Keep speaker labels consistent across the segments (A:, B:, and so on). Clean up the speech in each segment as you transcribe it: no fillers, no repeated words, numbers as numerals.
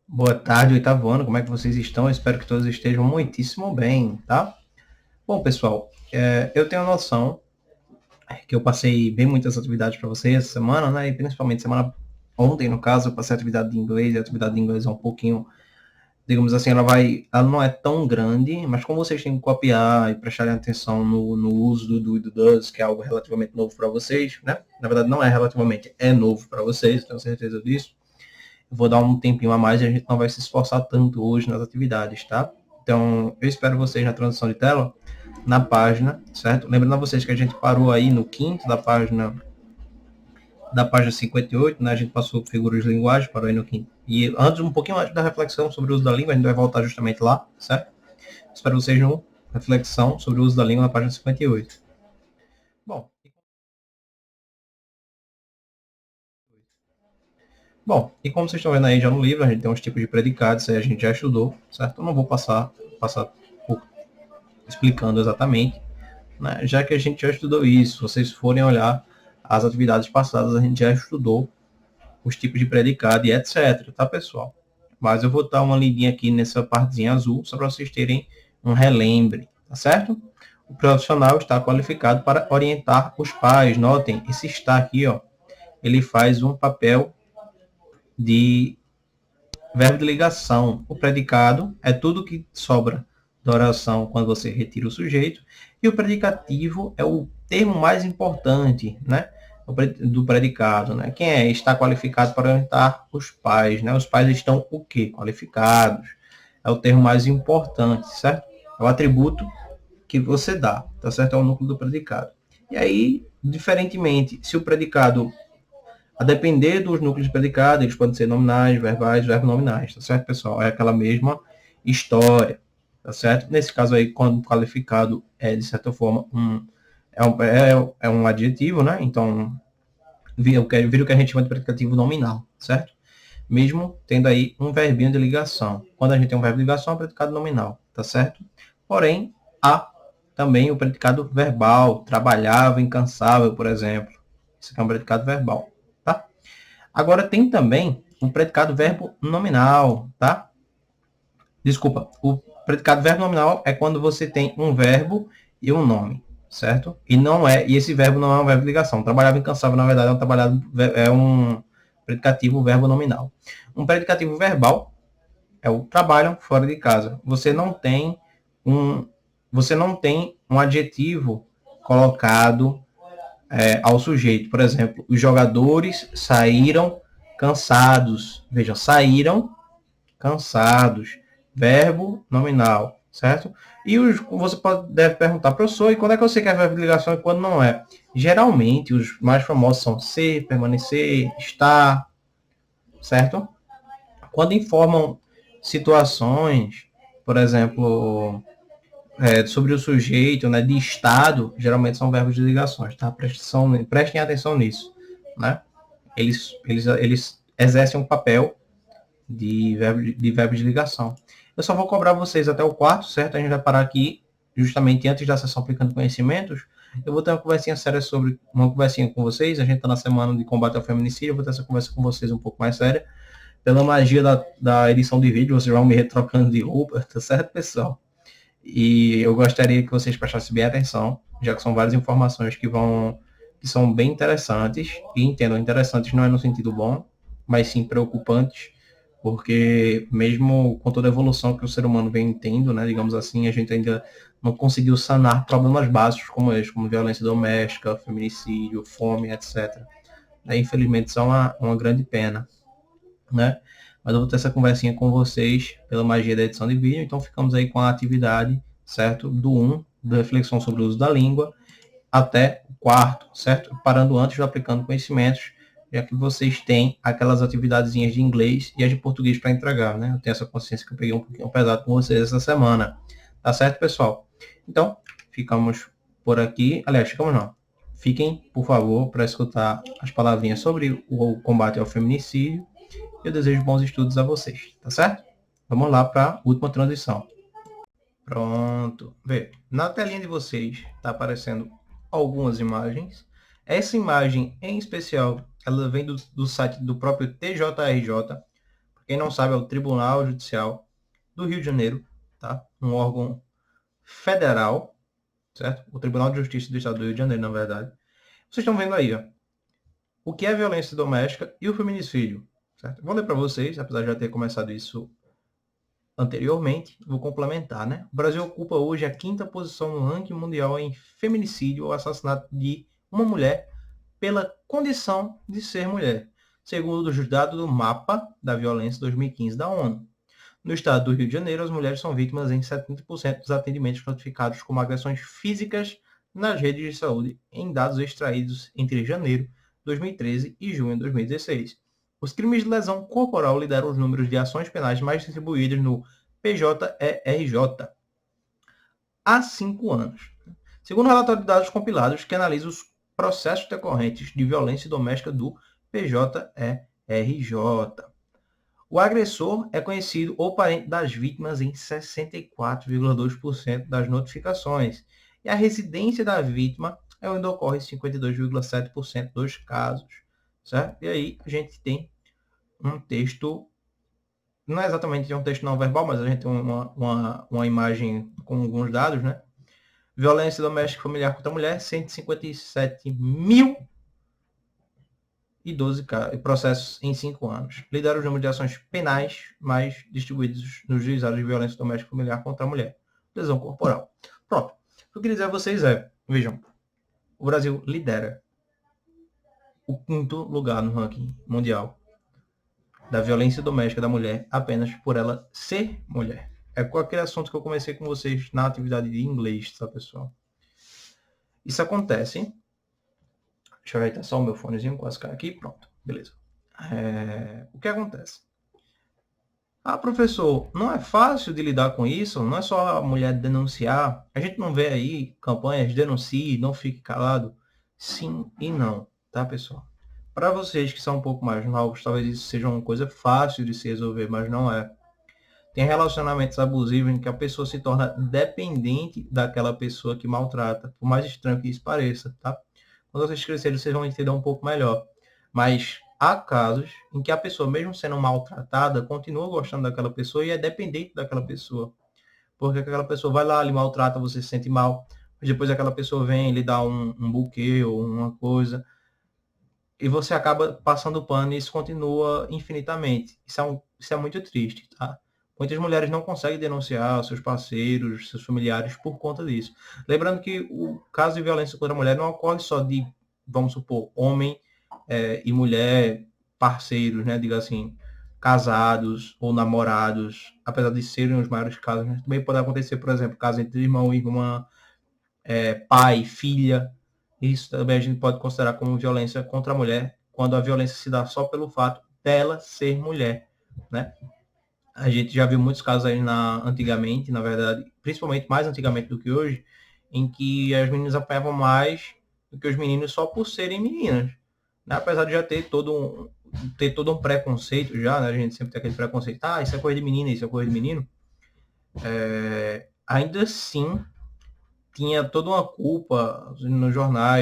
A: Boa tarde, oitavo ano, como é que vocês estão? Eu espero que todos estejam muitíssimo bem, tá? Bom, pessoal, eu tenho noção que eu passei bem muitas atividades para vocês essa semana, né? E principalmente semana ontem, no caso, eu passei atividade de inglês, e a atividade de inglês é um pouquinho, digamos assim, ela não é tão grande, mas como vocês têm que copiar e prestarem atenção no uso do does, que é algo relativamente novo para vocês, né? Na verdade, não é relativamente, é novo para vocês, tenho certeza disso. Vou dar um tempinho a mais e a gente não vai se esforçar tanto hoje nas atividades, tá? Então, eu espero vocês na transição de tela, na página, certo? Lembrando a vocês que a gente parou aí no quinto da página 58, né? A gente passou figuras de linguagem, parou aí no quinto. E antes, um pouquinho antes da reflexão sobre o uso da língua, a gente vai voltar justamente lá, certo? Espero vocês no reflexão sobre o uso da língua na página 58. Bom, Bom, e como vocês estão vendo aí já no livro, a gente tem uns tipos de predicados, aí a gente já estudou, certo? Eu não vou passar por explicando exatamente, né? Já que a gente já estudou isso, se vocês forem olhar as atividades passadas, a gente já estudou os tipos de predicado e etc, tá, pessoal? Mas eu vou dar uma lidinha aqui nessa partezinha azul, só para vocês terem um relembre, tá certo? O profissional está qualificado para orientar os pais. Notem, esse está aqui, ó, ele faz um papel de verbo de ligação. O predicado é tudo que sobra da oração quando você retira o sujeito. E o predicativo é o termo mais importante, né? Do predicado, né? Quem está qualificado para orientar os pais, né? Os pais estão o quê? Qualificados. É o termo mais importante, certo? É o atributo que você dá, tá certo? É o núcleo do predicado. E aí, diferentemente, se o predicado a depender dos núcleos de predicado, eles podem ser nominais, verbais, verbonominais, tá certo, pessoal? É aquela mesma história, tá certo? Nesse caso aí, quando qualificado é, de certa forma, é um adjetivo, né? Então, vira o que a gente chama de predicativo nominal, certo? Mesmo tendo aí um verbinho de ligação. Quando a gente tem um verbo de ligação, é um predicado nominal, tá certo? Porém, há também o predicado verbal, trabalhava, incansável, por exemplo. Isso aqui é um predicado verbal, tá? Agora tem também um predicado verbo nominal, tá? Desculpa, o predicado verbo nominal é quando você tem um verbo e um nome, certo? E esse verbo não é um verbo de ligação. Trabalhava incansável, na verdade, é um predicativo verbo nominal. Um predicativo verbal é o trabalham fora de casa. Um você não tem um adjetivo colocado ao sujeito. Por exemplo, os jogadores saíram cansados. Vejam, saíram cansados. Verbo nominal, certo? Deve perguntar, professor, e quando é que eu sei que é verbo de ligação e quando não é? Geralmente, os mais famosos são ser, permanecer, estar, certo? Quando informam situações, por exemplo, sobre o sujeito, né, de estado, geralmente são verbos de ligações, tá? Prestem atenção nisso, né? Eles exercem um papel de verbo de ligação. Eu só vou cobrar vocês até o quarto, certo? A gente vai parar aqui, justamente antes da sessão aplicando conhecimentos. Eu vou ter uma conversinha séria sobre uma conversinha com vocês. A gente está na semana de combate ao feminicídio. Eu vou ter essa conversa com vocês um pouco mais séria. Pela magia da edição de vídeo, vocês vão me retrocando de roupa, tá certo, pessoal? E eu gostaria que vocês prestassem bem atenção, já que são várias informações que são bem interessantes, e entendam, interessantes não é no sentido bom, mas sim preocupantes, porque mesmo com toda a evolução que o ser humano vem tendo, né, digamos assim, a gente ainda não conseguiu sanar problemas básicos como estes, como violência doméstica, feminicídio, fome, etc. Infelizmente, isso é uma grande pena, né? Mas eu vou ter essa conversinha com vocês pela magia da edição de vídeo, então ficamos aí com a atividade, certo? Do 1, da reflexão sobre o uso da língua, até o quarto, certo? Parando antes do aplicando conhecimentos, já que vocês têm aquelas atividadezinhas de inglês e as de português para entregar, né? Eu tenho essa consciência que eu peguei um pouquinho pesado com vocês essa semana. Tá certo, pessoal? Então, ficamos por aqui. Aliás, ficamos não. Fiquem, por favor, para escutar as palavrinhas sobre o combate ao feminicídio. Eu desejo bons estudos a vocês, tá certo? Vamos lá para a última transição. Pronto. Vê, na telinha de vocês está aparecendo algumas imagens. Essa imagem em especial, ela vem do site do próprio TJRJ. Para Quem não sabe, é o Tribunal Judicial do Rio de Janeiro, tá? Um órgão federal, certo? O Tribunal de Justiça do Estado do Rio de Janeiro, na verdade. Vocês estão vendo aí, ó, o que é violência doméstica e o feminicídio, certo? Vou ler para vocês, apesar de já ter começado isso anteriormente, vou complementar, né? O Brasil ocupa hoje a 5ª posição no ranking mundial em feminicídio ou assassinato de uma mulher pela condição de ser mulher, segundo os dados do Mapa da Violência 2015 da ONU. No estado do Rio de Janeiro, as mulheres são vítimas em 70% dos atendimentos notificados como agressões físicas nas redes de saúde, em dados extraídos entre janeiro de 2013 e junho de 2016. Os crimes de lesão corporal lideram os números de ações penais mais distribuídas no PJERJ há 5 anos. Segundo o relatório de dados compilados que analisa os processos decorrentes de violência doméstica do PJERJ. O agressor é conhecido ou parente das vítimas em 64,2% das notificações, e a residência da vítima é onde ocorre 52,7% dos casos, certo? E aí a gente tem um texto, não é exatamente um texto não verbal, mas a gente tem uma imagem com alguns dados, né? Violência doméstica e familiar contra a mulher, 157.012 processos em 5 anos. Lidera o número de ações penais mais distribuídos nos juizados de violência doméstica e familiar contra a mulher. Lesão corporal. Pronto. O que eu queria dizer a vocês é, vejam, o Brasil lidera o 5º lugar no ranking mundial da violência doméstica da mulher apenas por ela ser mulher. É com aquele assunto que eu comecei com vocês na atividade de inglês, tá, pessoal? Isso acontece. Deixa eu ajeitar só o meu fonezinho, quase cai aqui. Pronto, beleza. O que acontece? Ah, professor, não é fácil de lidar com isso? Não é só a mulher denunciar? A gente não vê aí campanhas denuncie, não fique calado? Sim e não, tá, pessoal? Para vocês que são um pouco mais novos, talvez isso seja uma coisa fácil de se resolver, mas não é. Tem relacionamentos abusivos em que a pessoa se torna dependente daquela pessoa que maltrata, por mais estranho que isso pareça, tá? Quando vocês crescerem, vocês vão entender um pouco melhor. Mas há casos em que a pessoa, mesmo sendo maltratada, continua gostando daquela pessoa e é dependente daquela pessoa. Porque aquela pessoa vai lá, lhe maltrata, você se sente mal, mas depois aquela pessoa vem e lhe dá um buquê ou uma coisa, e você acaba passando pano e isso continua infinitamente. Isso é muito triste, tá? Muitas mulheres não conseguem denunciar seus parceiros, seus familiares por conta disso. Lembrando que o caso de violência contra a mulher não ocorre só de, vamos supor, homem e mulher parceiros, né? Diga assim, casados ou namorados, apesar de serem os maiores casos, né? Também pode acontecer, por exemplo, caso entre irmão e irmã, pai, filha. Isso também a gente pode considerar como violência contra a mulher, quando a violência se dá só pelo fato dela ser mulher, né? A gente já viu muitos casos aí antigamente, na verdade, principalmente mais antigamente do que hoje, em que as meninas apanhavam mais do que os meninos só por serem meninas, né? Apesar de já ter todo um preconceito já, né? A gente sempre tem aquele preconceito, isso é coisa de menina, isso é coisa de menino. Ainda assim, tinha toda uma culpa no jornal,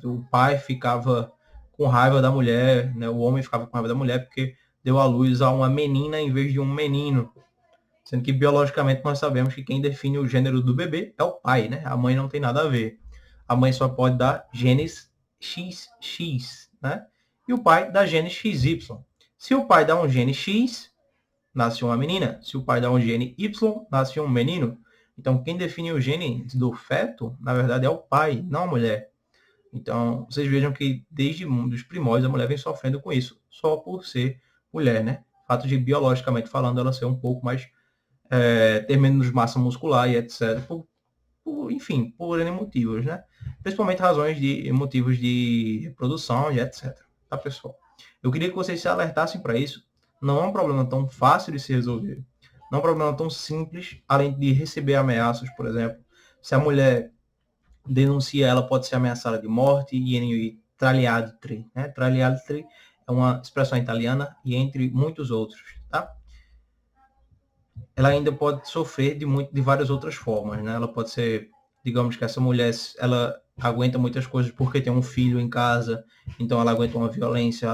A: o pai ficava com raiva da mulher, né? O homem ficava com raiva da mulher porque deu à luz a uma menina em vez de um menino. Sendo que biologicamente nós sabemos que quem define o gênero do bebê é o pai, né? A mãe não tem nada a ver. A mãe só pode dar genes XX, né? E o pai dá genes XY. Se o pai dá um gene X, nasce uma menina. Se o pai dá um gene Y, nasce um menino. Então, quem define o gene do feto, na verdade, é o pai, não a mulher. Então, vocês vejam que desde os primórdios a mulher vem sofrendo com isso, só por ser mulher, né? O fato de, biologicamente falando, ela ser um pouco mais, ter menos massa muscular e etc. Enfim, por N motivos, né? Principalmente motivos de reprodução e etc. Tá, pessoal? Eu queria que vocês se alertassem para isso. Não é um problema tão fácil de se resolver. Não é um problema tão simples, além de receber ameaças, por exemplo. Se a mulher denuncia, ela pode ser ameaçada de morte e traliatre, né? Traliatre é uma expressão italiana e entre muitos outros, tá? Ela ainda pode sofrer de várias outras formas, né? Ela pode ser, digamos que essa mulher, ela aguenta muitas coisas porque tem um filho em casa, então ela aguenta uma violência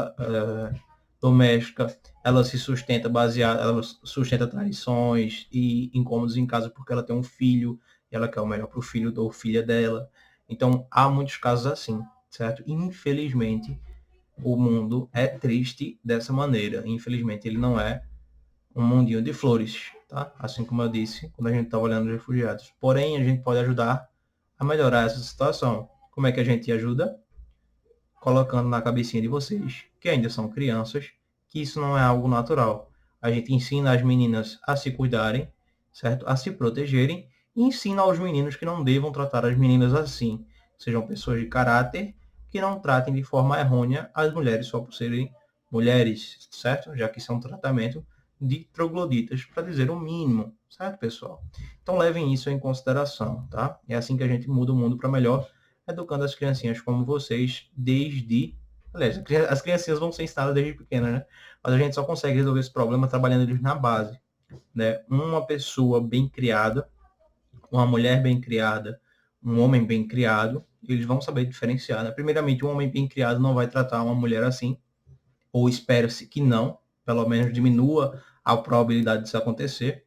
A: doméstica, ela se sustenta baseada, ela sustenta traições e incômodos em casa porque ela tem um filho e ela quer o melhor para o filho ou filha dela. Então, há muitos casos assim, certo? Infelizmente, o mundo é triste dessa maneira. Infelizmente, ele não é um mundinho de flores, tá? Assim como eu disse, quando a gente estava olhando os refugiados. Porém, a gente pode ajudar a melhorar essa situação. Como é que a gente ajuda? Colocando na cabecinha de vocês, que ainda são crianças, que isso não é algo natural. A gente ensina as meninas a se cuidarem, certo? A se protegerem, e ensina aos meninos que não devam tratar as meninas assim. Sejam pessoas de caráter, que não tratem de forma errônea as mulheres só por serem mulheres, certo? Já que isso é um tratamento de trogloditas, para dizer o mínimo, certo, pessoal? Então levem isso em consideração, tá? É assim que a gente muda o mundo para melhor, educando as criancinhas como vocês desde... Aliás, as criancinhas vão ser ensinadas desde pequenas, né? Mas a gente só consegue resolver esse problema trabalhando eles na base, né? Uma pessoa bem criada, uma mulher bem criada, um homem bem criado, eles vão saber diferenciar, né? Primeiramente, um homem bem criado não vai tratar uma mulher assim, ou espera-se que não, pelo menos diminua a probabilidade disso acontecer.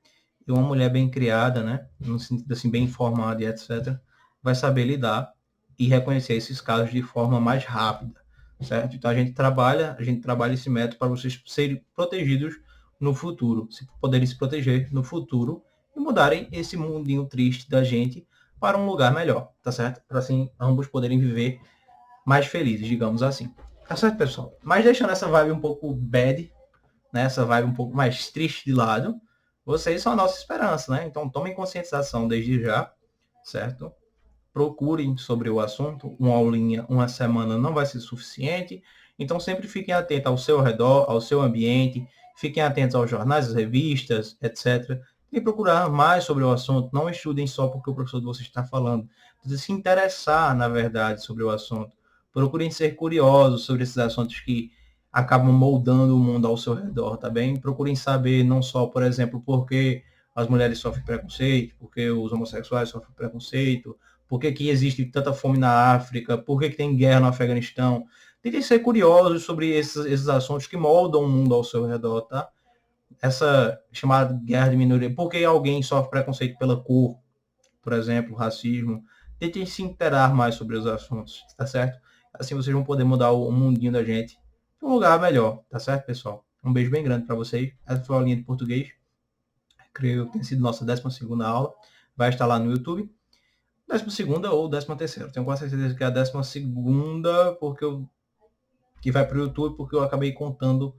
A: E uma mulher bem criada, né, no sentido assim, bem informada e etc., vai saber lidar e reconhecer esses casos de forma mais rápida, certo? Então a gente trabalha esse método para vocês serem protegidos no futuro, se poderem se proteger no futuro e mudarem esse mundinho triste da gente para um lugar melhor, tá certo? Para assim ambos poderem viver mais felizes, digamos assim. Tá certo, pessoal? Mas deixando essa vibe um pouco bad, né? Essa vibe um pouco mais triste de lado, vocês são a nossa esperança, né? Então tomem conscientização desde já, certo? Procurem sobre o assunto, uma aulinha, uma semana não vai ser suficiente, então sempre fiquem atentos ao seu redor, ao seu ambiente, fiquem atentos aos jornais, às revistas, etc. E procurar mais sobre o assunto, não estudem só porque o professor de vocês está falando, se interessar, na verdade, sobre o assunto. Procurem ser curiosos sobre esses assuntos que acabam moldando o mundo ao seu redor, tá bem? Procurem saber não só, por exemplo, por que as mulheres sofrem preconceito, porque os homossexuais sofrem preconceito, por que, que existe tanta fome na África, por que, que tem guerra no Afeganistão. Tentem ser curiosos sobre esses assuntos que moldam o mundo ao seu redor, tá? Essa chamada guerra de minoria, por que alguém sofre preconceito pela cor, por exemplo, racismo. Tentem se interar mais sobre os assuntos, tá certo? Assim vocês vão poder mudar o mundinho da gente para um lugar melhor, tá certo, pessoal? Um beijo bem grande para vocês. Essa foi a aulinha de português. Creio que tem sido nossa 12ª aula. Vai estar lá no YouTube. 12ª ou 13ª. Tenho quase certeza que é a 12ª, porque que vai para o YouTube, porque eu acabei contando.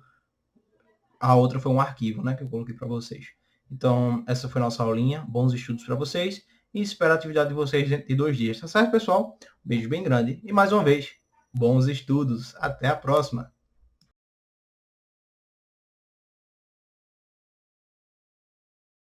A: A outra foi um arquivo, né, que eu coloquei para vocês. Então, essa foi a nossa aulinha. Bons estudos para vocês. E espero a atividade de vocês dentro de 2 dias. Tá certo, pessoal? Beijo bem grande. E mais uma vez, bons estudos. Até a próxima.